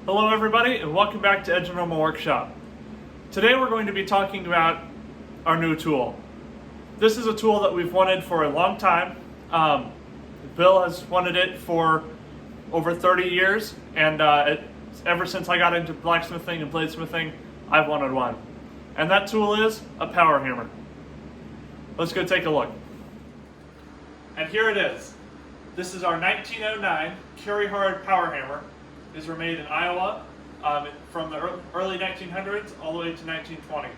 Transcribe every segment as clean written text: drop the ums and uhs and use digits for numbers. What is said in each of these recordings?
Hello everybody and welcome back to Edge Normal Workshop. Today we're going to be talking about our new tool. This is a tool that we've wanted for a long time. Bill has wanted it for over 30 years and ever since I got into blacksmithing and bladesmithing, I've wanted one. And that tool is a Powerhammer. Let's go take a look. And here it is. This is our 1909 Kerrihard Powerhammer. These were made in Iowa from the early 1900s all the way to 1920.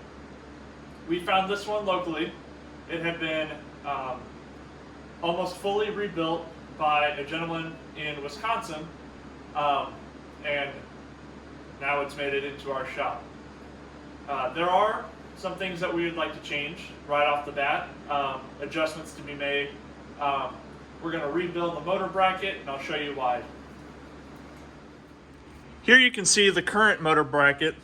We found this one locally. It had been almost fully rebuilt by a gentleman in Wisconsin, and now it's made it into our shop. There are some things that we would like to change right off the bat, adjustments to be made. We're going to rebuild the motor bracket, and I'll show you why. Here you can see the current motor bracket.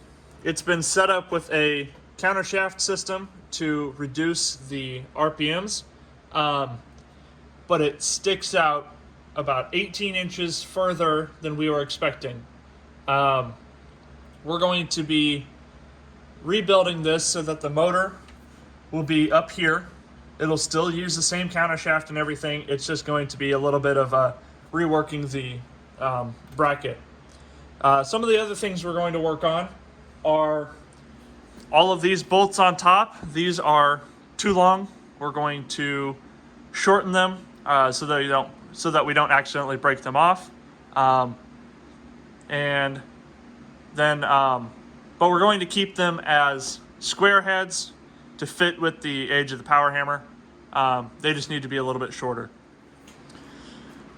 It's been set up with a countershaft system to reduce the RPMs, but it sticks out about 18 inches further than we were expecting. We're going to be rebuilding this so that the motor will be up here. It'll still use the same countershaft and everything. It's just going to be a little bit of reworking the bracket. Some of the other things we're going to work on are all of these bolts on top. These are too long. We're going to shorten them so that we don't accidentally break them off. But we're going to keep them as square heads to fit with the edge of the Powerhammer. They just need to be a little bit shorter.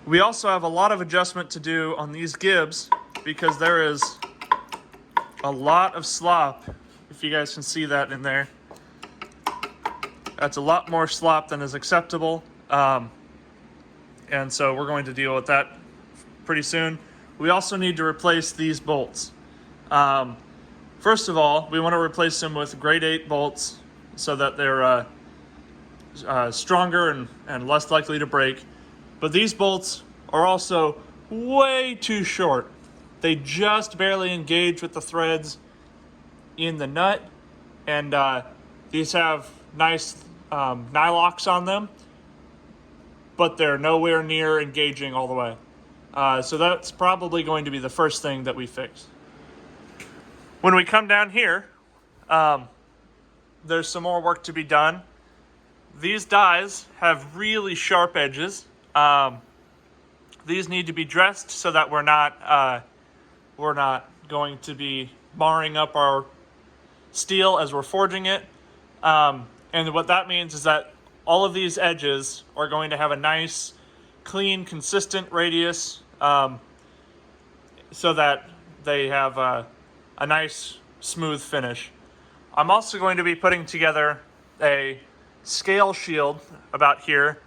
We also have a lot of adjustment to do on these gibs because there is a lot of slop, if you guys can see that in there. That's a lot more slop than is acceptable, and so we're going to deal with that pretty soon. We also need to replace these bolts. First of all, we want to replace them with grade 8 bolts so that they're stronger and less likely to break. But these bolts are also way too short. They just barely engage with the threads in the nut, and these have nice nylocks on them, but they're nowhere near engaging all the way. So that's probably going to be the first thing that we fix. When we come down here, there's some more work to be done. These dies have really sharp edges. These need to be dressed so that we're not going to be marring up our steel as we're forging it. And what that means is that all of these edges are going to have a nice, clean, consistent radius, so that they have a nice, smooth finish. I'm also going to be putting together a scale shield about here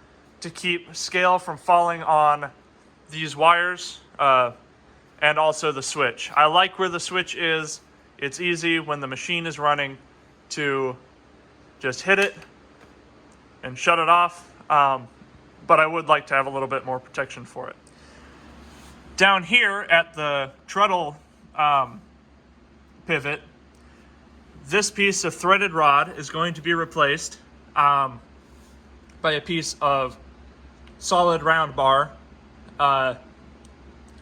to keep scale from falling on these wires, and also the switch. I like where the switch is. It's easy when the machine is running to just hit it and shut it off, but I would like to have a little bit more protection for it. Down here at the treadle pivot, this piece of threaded rod is going to be replaced by a piece of solid round bar.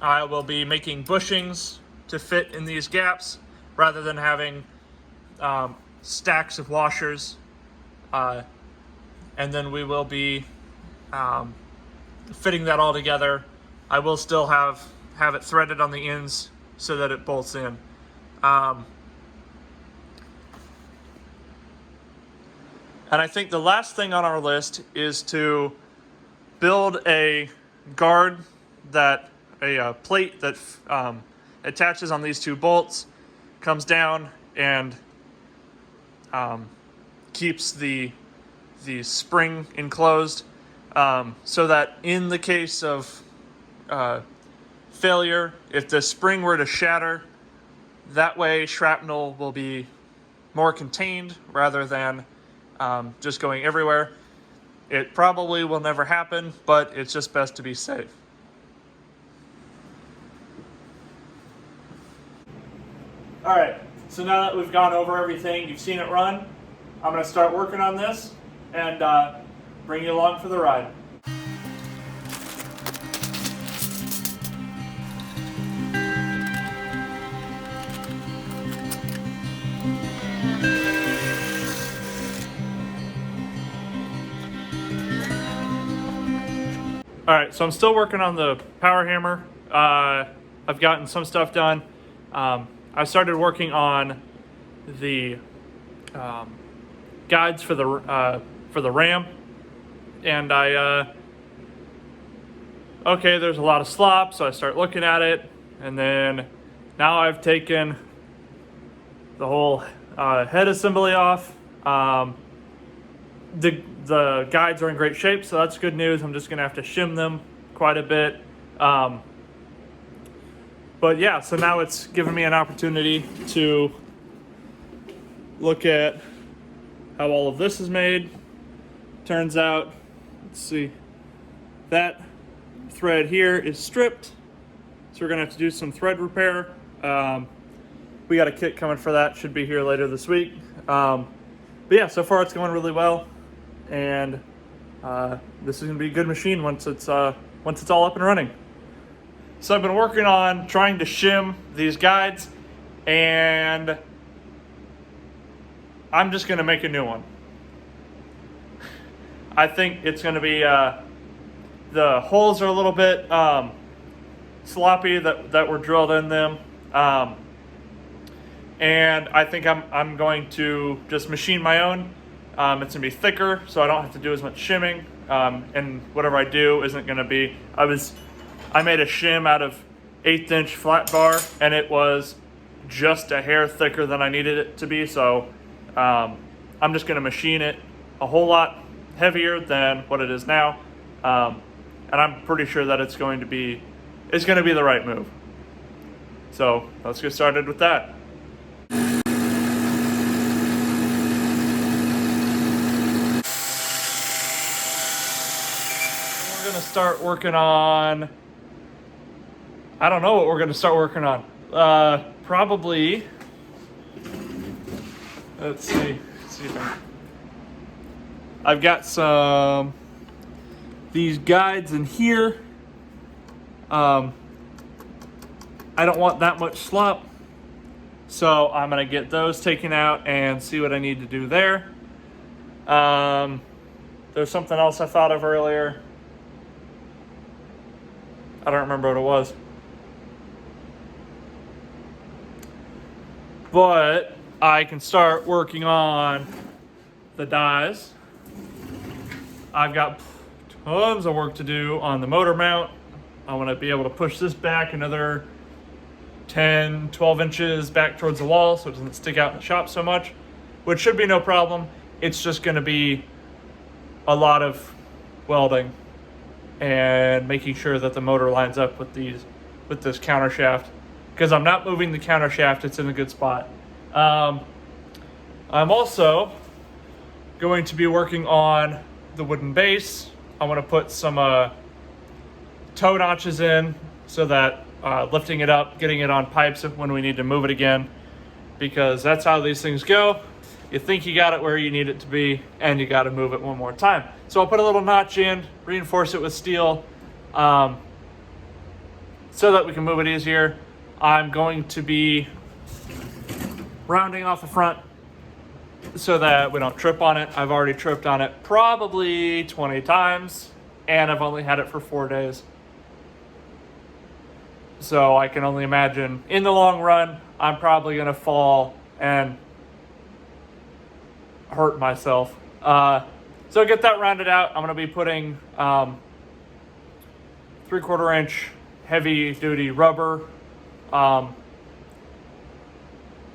I will be making bushings to fit in these gaps rather than having stacks of washers. And then we will be fitting that all together. I will still have it threaded on the ends so that it bolts in. And I think the last thing on our list is to build a guard a plate that attaches on these two bolts, comes down and keeps the spring enclosed, so that in the case of failure, if the spring were to shatter, that way shrapnel will be more contained rather than just going everywhere. It probably will never happen, but it's just best to be safe. All right, so now that we've gone over everything, you've seen it run, I'm going to start working on this and bring you along for the ride. All right, so I'm still working on the Powerhammer. I've gotten some stuff done. I started working on the guides for the ram, and okay, there's a lot of slop, so I start looking at it, and then now I've taken the whole head assembly off. The guides are in great shape, so that's good news. I'm just gonna have to shim them quite a bit. But yeah, so now it's given me an opportunity to look at how all of this is made. Turns out, let's see, that thread here is stripped, so we're gonna have to do some thread repair. We got a kit coming for that, should be here later this week. But yeah, so far it's going really well, and this is gonna be a good machine once it's all up and running. So I've been working on trying to shim these guides, and I'm just gonna make a new one. I think it's gonna be, the holes are a little bit sloppy that were drilled in them. And I think I'm going to just machine my own. It's gonna be thicker, so I don't have to do as much shimming. And whatever I do isn't gonna be, I made a shim out of 1/8 inch flat bar, and it was just a hair thicker than I needed it to be. So I'm just gonna machine it a whole lot heavier than what it is now. And I'm pretty sure that it's gonna be the right move. So let's get started with that. We're gonna start working on, I don't know what we're gonna start working on. Probably, let's see if I've got these guides in here. I don't want that much slop, so I'm gonna get those taken out and see what I need to do there. There's something else I thought of earlier. I don't remember what it was. But I can start working on the dies. I've got tons of work to do on the motor mount. I want to be able to push this back another 10, 12 inches back towards the wall so it doesn't stick out in the shop so much, which should be no problem. It's just going to be a lot of welding and making sure that the motor lines up with this countershaft, because I'm not moving the countershaft. It's in a good spot. I'm also going to be working on the wooden base. I want to put some toe notches in so that lifting it up, getting it on pipes when we need to move it again, because that's how these things go. You think you got it where you need it to be, and you got to move it one more time. So I'll put a little notch in, reinforce it with steel, so that we can move it easier. I'm going to be rounding off the front so that we don't trip on it. I've already tripped on it probably 20 times, and I've only had it for 4 days. So I can only imagine in the long run, I'm probably gonna fall and hurt myself. So get that rounded out. I'm gonna be putting 3/4 inch heavy duty rubber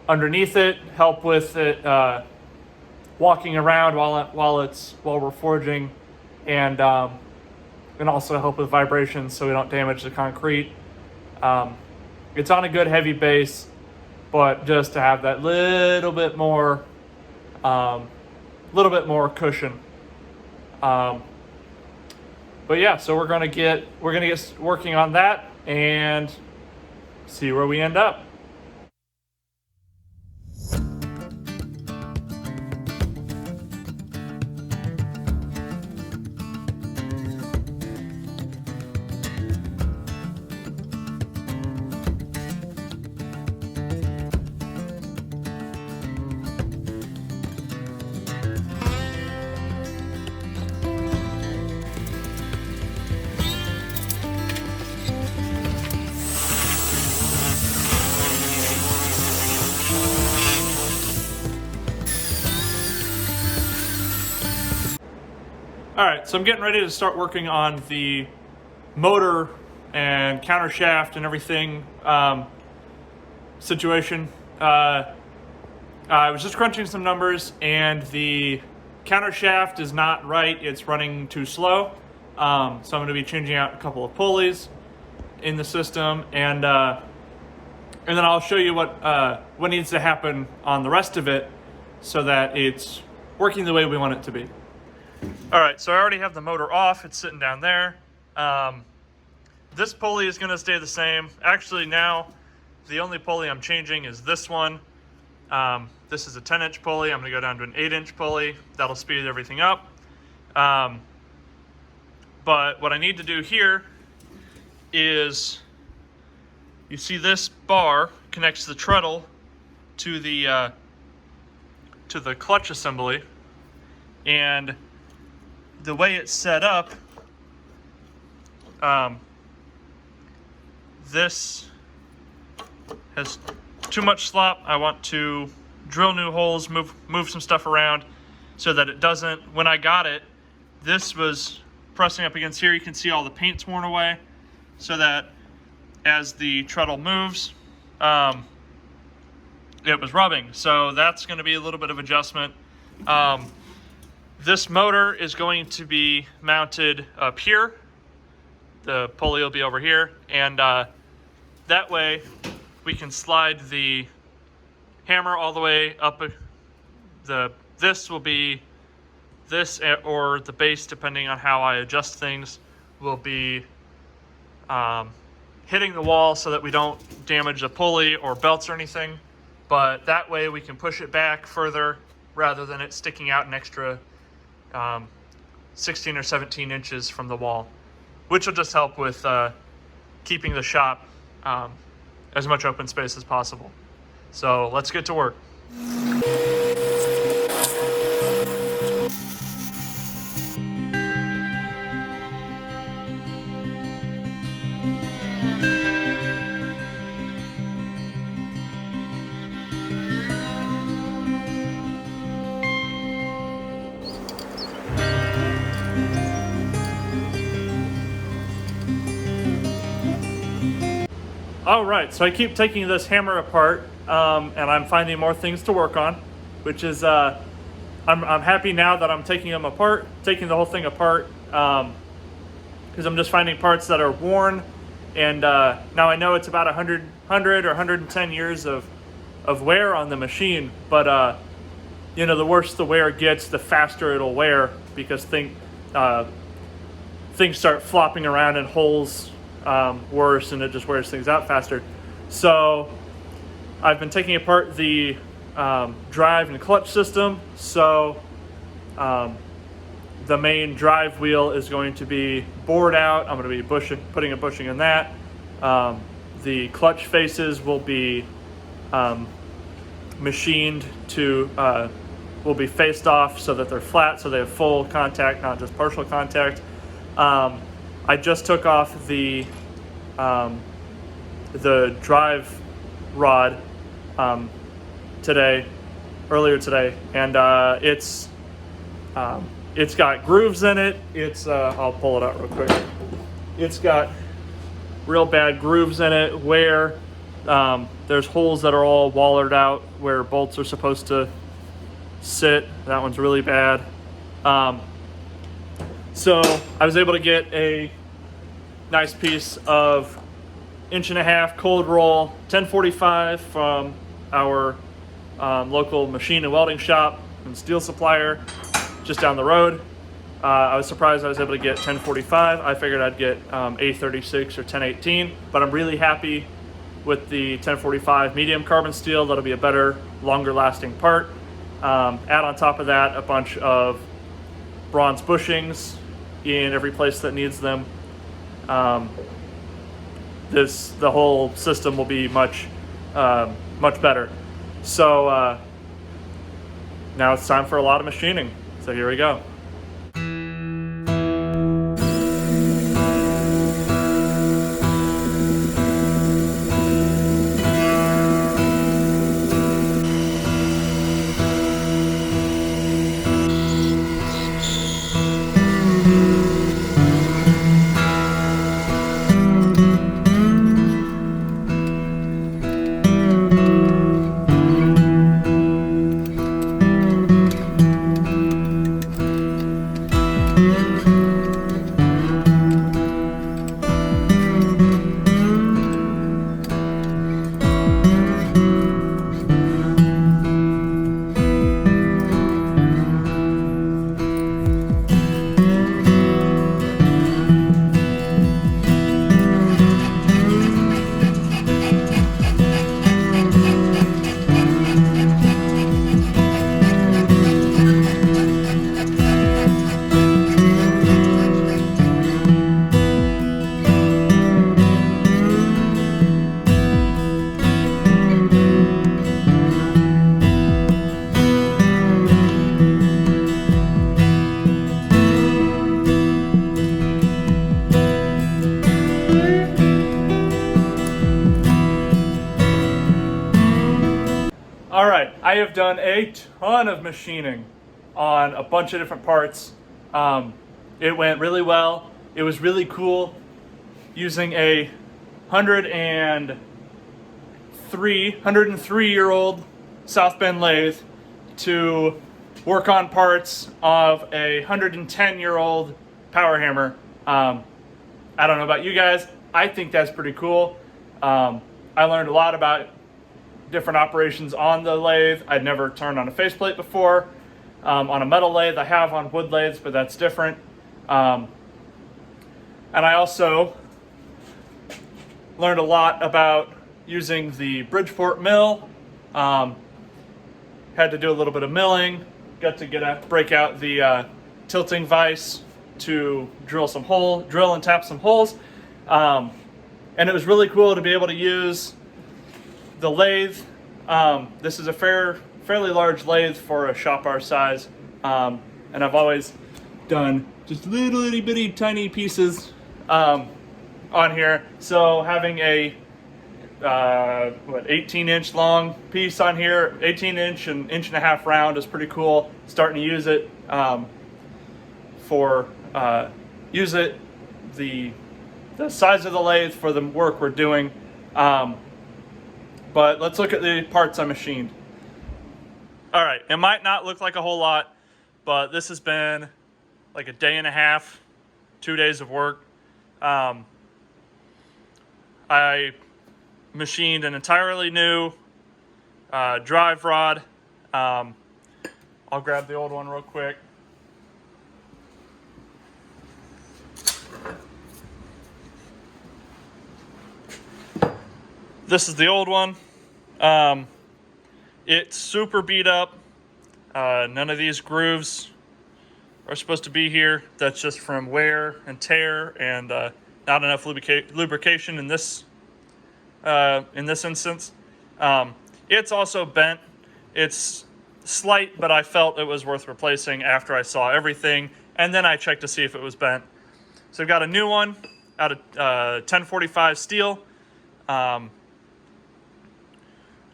underneath it, help with it walking around while we're forging, and also help with vibrations so we don't damage the concrete. It's on a good heavy base, but just to have that little bit more cushion. But yeah, so we're gonna get working on that and see where we end up. All right, so I'm getting ready to start working on the motor and countershaft and everything situation. I was just crunching some numbers, and the countershaft is not right. It's running too slow. So I'm going to be changing out a couple of pulleys in the system, and then I'll show you what needs to happen on the rest of it so that it's working the way we want it to be. All right, so I already have the motor off. It's sitting down there. This pulley is going to stay the same. Actually, now the only pulley I'm changing is this one. This is a 10-inch pulley. I'm going to go down to an 8-inch pulley. That'll speed everything up. But what I need to do here is, you see this bar connects the treadle to the clutch assembly, and the way it's set up, this has too much slop. I want to drill new holes, move some stuff around so that it doesn't. When I got it, this was pressing up against here. You can see all the paint's worn away, so that as the treadle moves, it was rubbing. So that's going to be a little bit of adjustment. This motor is going to be mounted up here. The pulley will be over here, and that way we can slide the hammer all the way up. This will be this, or the base, depending on how I adjust things, will be hitting the wall so that we don't damage the pulley or belts or anything. But that way we can push it back further rather than it sticking out an extra 16 or 17 inches from the wall, which will just help with keeping the shop as much open space as possible. So let's get to work. All right, so I keep taking this hammer apart, and I'm finding more things to work on, which is, I'm happy now that I'm taking the whole thing apart, because I'm just finding parts that are worn, and now I know it's about 100 or 110 years of wear on the machine, but you know, the worse the wear gets, the faster it'll wear, because things start flopping around in holes worse, and it just wears things out faster. So I've been taking apart the drive and clutch system. So the main drive wheel is going to be bored out. I'm going to be putting a bushing in that. The clutch faces will be machined to will be faced off so that they're flat, so they have full contact, not just partial contact. I just took off the drive rod earlier today, and it's got grooves in it. I'll pull it out real quick. It's got real bad grooves in it where there's holes that are all wallered out where bolts are supposed to sit. That one's really bad. So I was able to get a nice piece of 1.5" cold roll 1045 from our local machine and welding shop and steel supplier just down the road. I was surprised I was able to get 1045. I figured I'd get A36 or 1018, but I'm really happy with the 1045 medium carbon steel. That'll be a better, longer lasting part. Add on top of that a bunch of bronze bushings in every place that needs them. The whole system will be much better. So now it's time for a lot of machining. So here we go. All right, I have done a ton of machining on a bunch of different parts. It went really well. It was really cool using a 103-year-old South Bend lathe to work on parts of a 110-year-old Powerhammer. I don't know about you guys. I think that's pretty cool. I learned a lot about different operations on the lathe. I'd never turned on a faceplate before. On a metal lathe, I have on wood lathes, but that's different. And I also learned a lot about using the Bridgeport mill. Had to do a little bit of milling. Got to break out the tilting vise to drill and tap some holes. And it was really cool to be able to use the lathe. This is a fairly large lathe for a shop our size. And I've always done just little itty bitty tiny pieces on here. So having a 18-inch long piece on here, 18-inch and inch-and-a-half round is pretty cool. Starting to use it the size of the lathe for the work we're doing. But let's look at the parts I machined. All right, it might not look like a whole lot, but this has been like a day and a half, 2 days of work. I machined an entirely new drive rod. I'll grab the old one real quick. This is the old one. It's super beat up. None of these grooves are supposed to be here. That's just from wear and tear and not enough lubrication in this instance. It's also bent. It's slight, but I felt it was worth replacing after I saw everything, and then I checked to see if it was bent. So I've got a new one out of 1045 steel.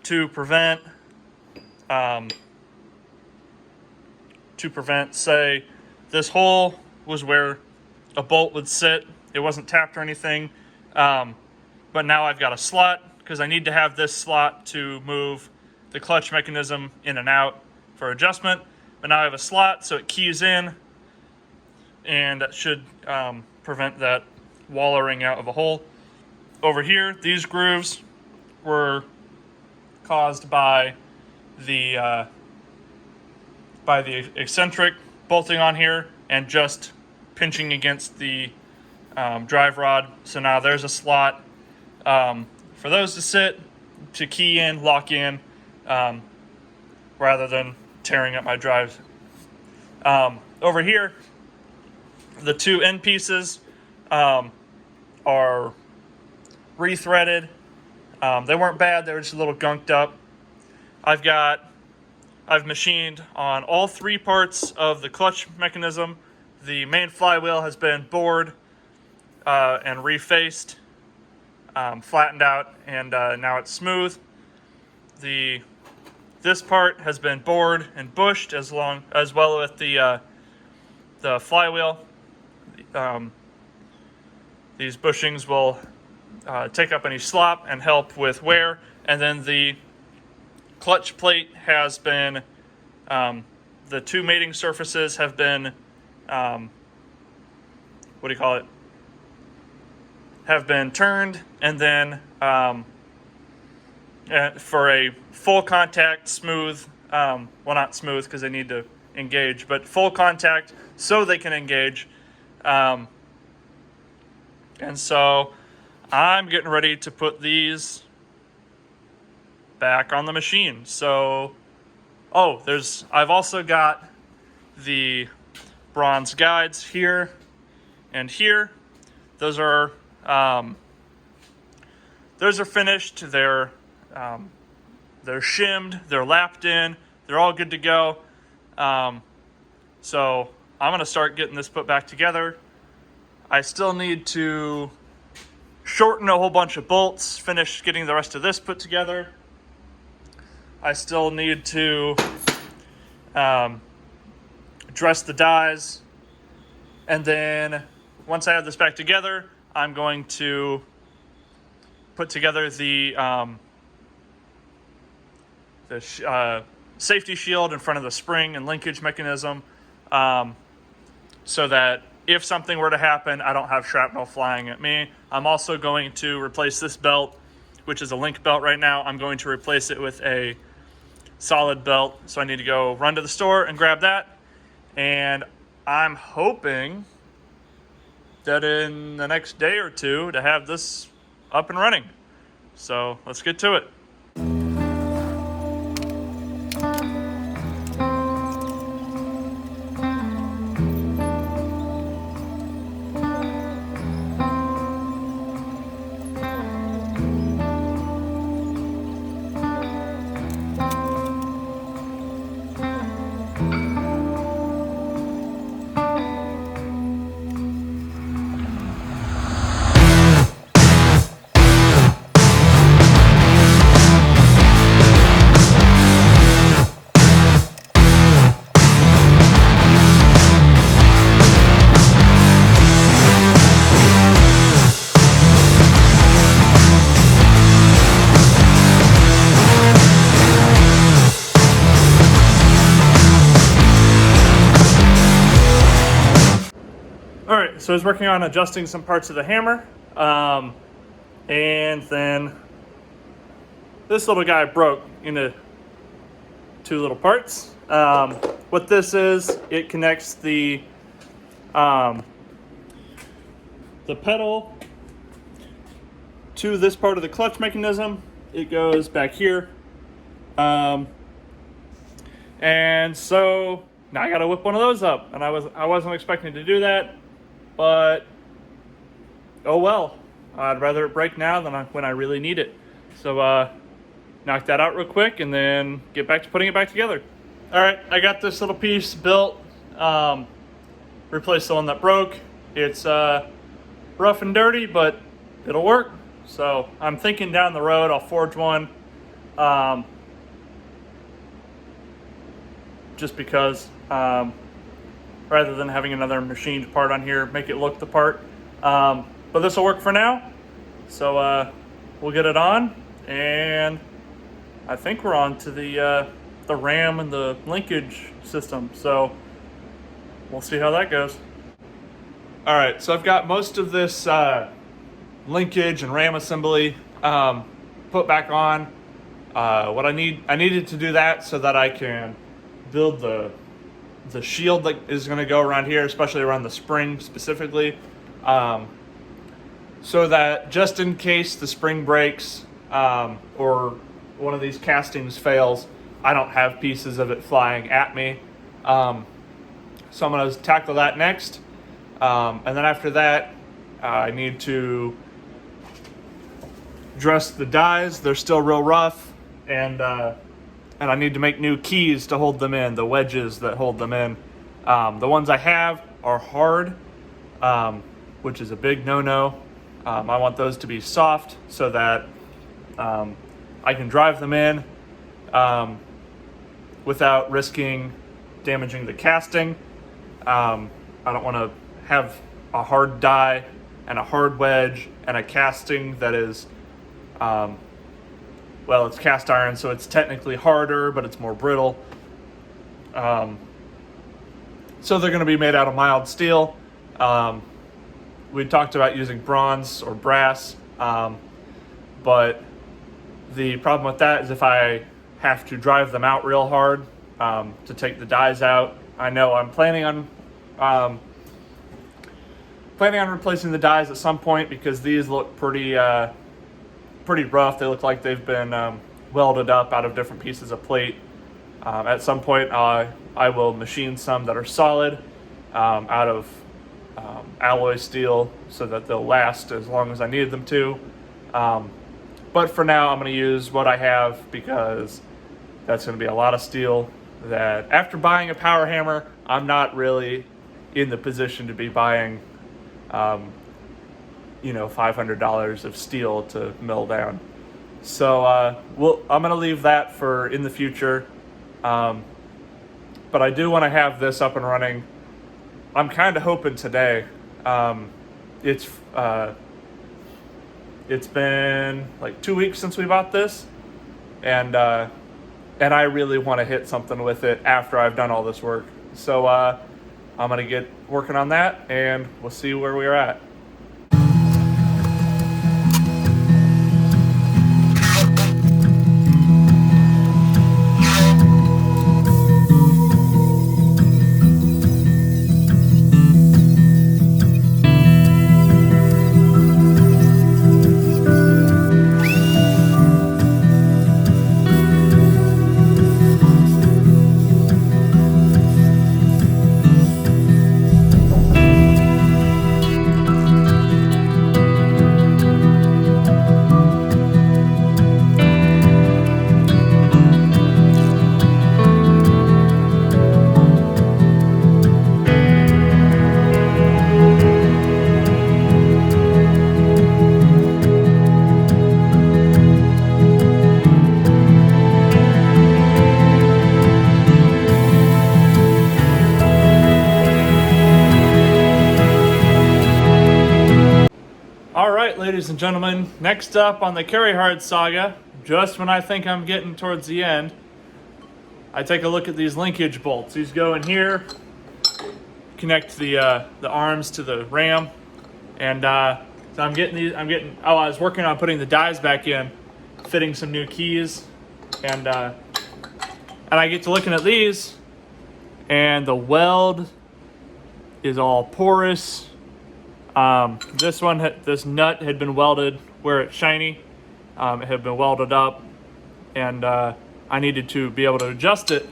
To prevent, say, this hole was where a bolt would sit. It wasn't tapped or anything, but now I've got a slot because I need to have this slot to move the clutch mechanism in and out for adjustment. But now I have a slot, so it keys in, and that should prevent that wallering out of a hole. Over here, these grooves were caused by the eccentric bolting on here and just pinching against the drive rod. So now there's a slot for those to sit, to key in, lock in, rather than tearing up my drives. Over here, the two end pieces are rethreaded. They weren't bad, they were just a little gunked up. I've machined on all three parts of the clutch mechanism. The main flywheel has been bored and refaced, flattened out, and now it's smooth. This part has been bored and bushed as well with the flywheel. These bushings will take up any slop and help with wear. And then the clutch plate has been, the two mating surfaces have been, have been turned, and then for a full contact smooth, well, not smooth because they need to engage, but full contact so they can engage. And so I'm getting ready to put these back on the machine. So, I've also got the bronze guides here and here. Those are finished. They're shimmed. They're lapped in. They're all good to go. So I'm gonna start getting this put back together. I still need to shorten a whole bunch of bolts, finish getting the rest of this put together. I still need to dress the dies, and then once I have this back together, I'm going to put together the safety shield in front of the spring and linkage mechanism, so that if something were to happen, I don't have shrapnel flying at me. I'm also going to replace this belt, which is a link belt right now. I'm going to replace it with a solid belt, so I need to go run to the store and grab that. And I'm hoping that in the next day or two to have this up and running. So let's get to it. Alright, so I was working on adjusting some parts of the hammer, and then this little guy broke into two little parts. What this is, it connects the pedal to this part of the clutch mechanism. It goes back here, and so now I gotta whip one of those up, and I wasn't expecting to do that. But, oh well, I'd rather it break now than when I really need it. So, knock that out real quick and then get back to putting it back together. All right, I got this little piece built, replaced the one that broke. It's rough and dirty, but it'll work. So I'm thinking down the road I'll forge one, just because, rather than having another machined part on here, make it look the part. But this will work for now. So we'll get it on, and I think we're on to the RAM and the linkage system. So we'll see how that goes. All right, so I've got most of this linkage and RAM assembly put back on. What I needed to do that so that I can build the shield that is going to go around here, especially around the spring specifically, so that just in case the spring breaks or one of these castings fails, I don't have pieces of it flying at me. So I'm going to tackle that next, and then after that I need to dress the dies. They're still real rough, and I need to make new keys to hold them in, the wedges that hold them in. The ones I have are hard, which is a big no-no. I want those to be soft so that I can drive them in without risking damaging the casting. I don't want to have a hard die and a hard wedge and a casting that is well, it's cast iron, so it's technically harder, but it's more brittle. So they're going to be made out of mild steel. We talked about using bronze or brass, but the problem with that is if I have to drive them out real hard to take the dies out. I know I'm planning on replacing the dies at some point because these look pretty rough. They look like they've been welded up out of different pieces of plate. At some point I will machine some that are solid out of alloy steel so that they'll last as long as I need them to. But for now I'm going to use what I have because that's going to be a lot of steel that after buying a Powerhammer, I'm not really in the position to be buying $500 of steel to mill down. So I'm going to leave that for in the future. But I do want to have this up and running. I'm kind of hoping today. It's been like 2 weeks since we bought this, and I really want to hit something with it after I've done all this work. So I'm going to get working on that, and we'll see where we're at. Alright, ladies and gentlemen, next up on the Kerrihard saga, just when I think I'm getting towards the end, I take a look at these linkage bolts. These go in here, connect the arms to the ram, and so I was working on putting the dies back in, fitting some new keys, and I get to looking at these, and the weld is all porous. This nut had been welded where it's shiny. It had been welded up, and I needed to be able to adjust it.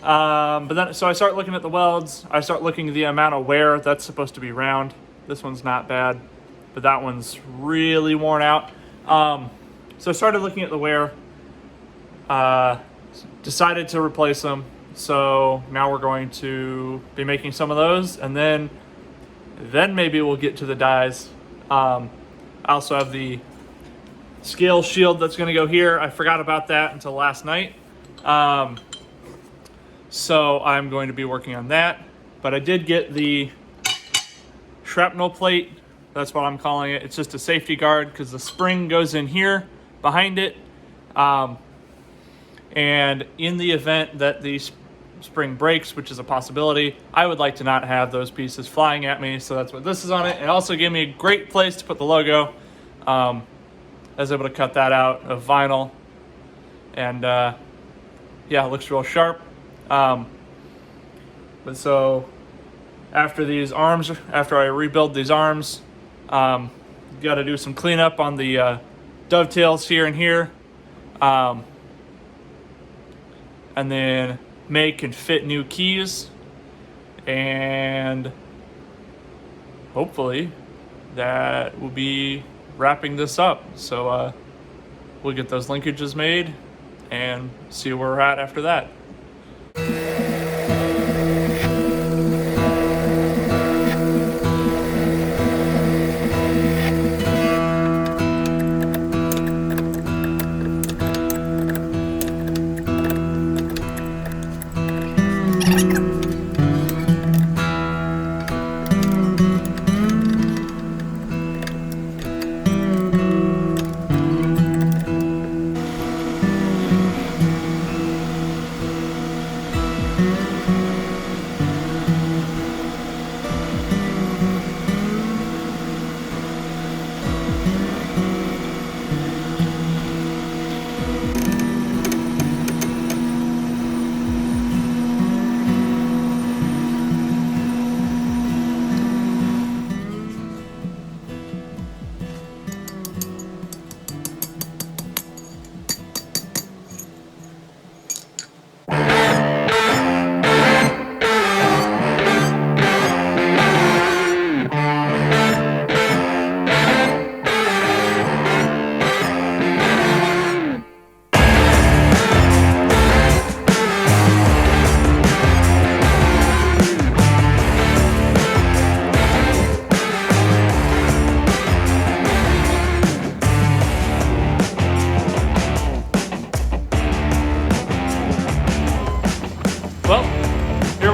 So I start looking at the welds. I start looking at the amount of wear. That's supposed to be round. This one's not bad, but that one's really worn out. So I started looking at the wear. Decided to replace them. So now we're going to be making some of those, and then maybe we'll get to the dies. I also have the scale shield that's going to go here. I forgot about that until last night. So I'm going to be working on that. But I did get the shrapnel plate. That's what I'm calling it. It's just a safety guard because the spring goes in here behind it. And in the event that the spring breaks, which is a possibility, I would like to not have those pieces flying at me, so that's what this is on it. It also gave me a great place to put the logo. I was able to cut that out of vinyl, and yeah, it looks real sharp. But so after I rebuild these arms, got to do some cleanup on the dovetails here and here, and then make and fit new keys, and hopefully that will be wrapping this up. So we'll get those linkages made and see where we're at after that.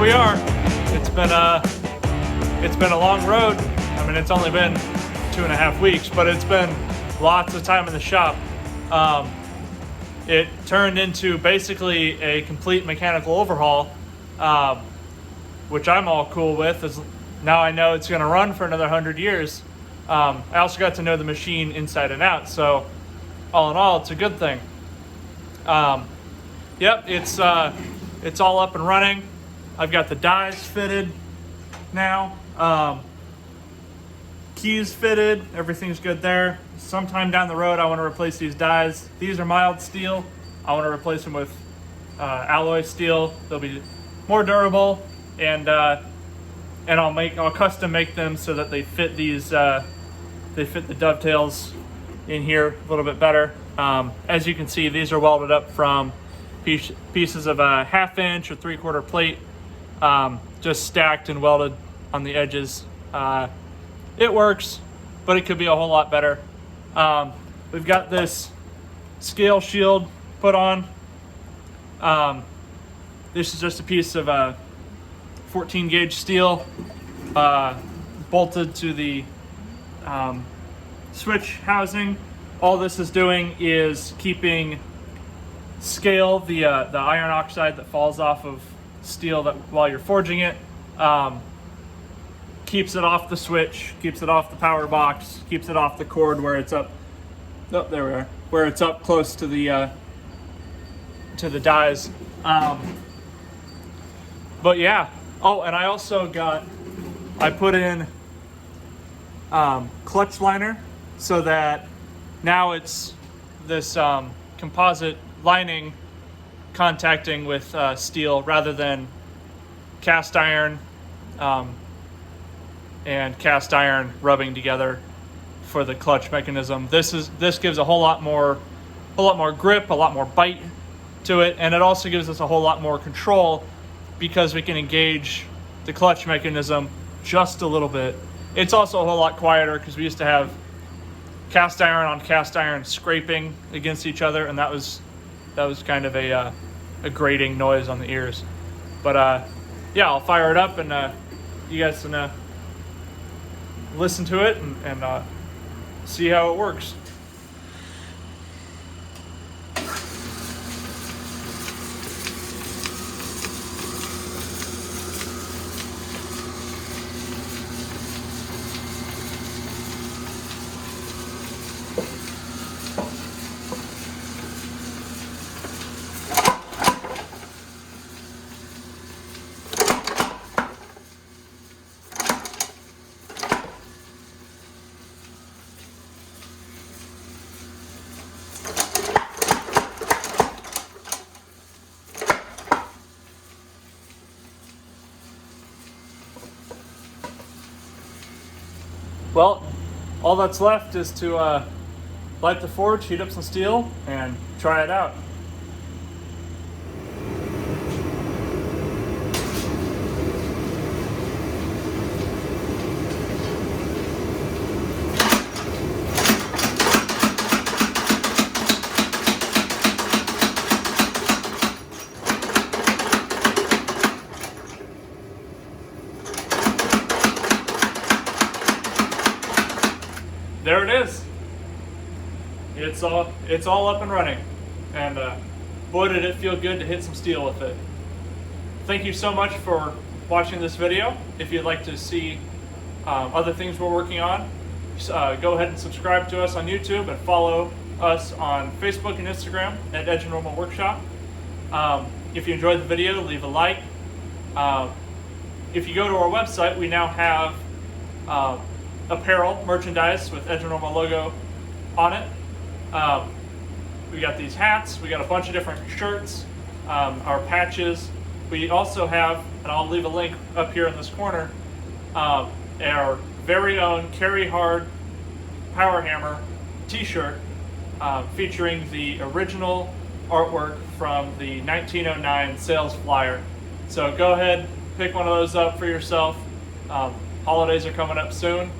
we are. It's been a long road. I mean, it's only been 2.5 weeks, but it's been lots of time in the shop. It turned into basically a complete mechanical overhaul, which I'm all cool with, as now I know it's going to run for another 100 years. I also got to know the machine inside and out, so all in all, it's a good thing. Yep, it's all up and running. I've got the dies fitted now. Keys fitted, everything's good there. Sometime down the road, I want to replace these dies. These are mild steel. I want to replace them with alloy steel. They'll be more durable, and I'll custom make them so that they fit these. They fit the dovetails in here a little bit better. As you can see, these are welded up from pieces of a 1/2 inch or 3/4 plate, just stacked and welded on the edges. It works, but it could be a whole lot better. We've got this scale shield put on. This is just a piece of 14 gauge steel bolted to the switch housing. All this is doing is keeping scale, the iron oxide that falls off of steel that while you're forging it, keeps it off the switch, keeps it off the power box, keeps it off the cord where it's up. Oh, there we are. Where it's up close to the dies. But yeah. Oh, and I also put in clutch liner so that now it's this composite lining contacting with steel rather than cast iron and cast iron rubbing together for the clutch mechanism. This gives a whole lot more grip, a lot more bite to it, and it also gives us a whole lot more control because we can engage the clutch mechanism just a little bit. It's also a whole lot quieter because we used to have cast iron on cast iron scraping against each other, and that was kind of a grating noise on the ears. But yeah, I'll fire it up and you guys can listen to it and see how it works. Well, all that's left is to light the forge, heat up some steel, and try it out. There it is. It's all up and running, and boy did it feel good to hit some steel with it. Thank you so much for watching this video. If you'd like to see other things we're working on, go ahead and subscribe to us on YouTube and follow us on Facebook and Instagram at Edge and Normal Workshop. If you enjoyed the video, leave a like. If you go to our website, we now have apparel merchandise with Edge and Normal logo on it. We got these hats, we got a bunch of different shirts, our patches. We also have, and I'll leave a link up here in this corner, our very own Kerrihard Powerhammer t-shirt featuring the original artwork from the 1909 sales flyer. So go ahead, pick one of those up for yourself. Holidays are coming up soon.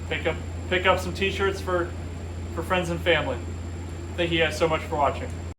Pick up some t-shirts for friends and family. Thank you guys so much for watching.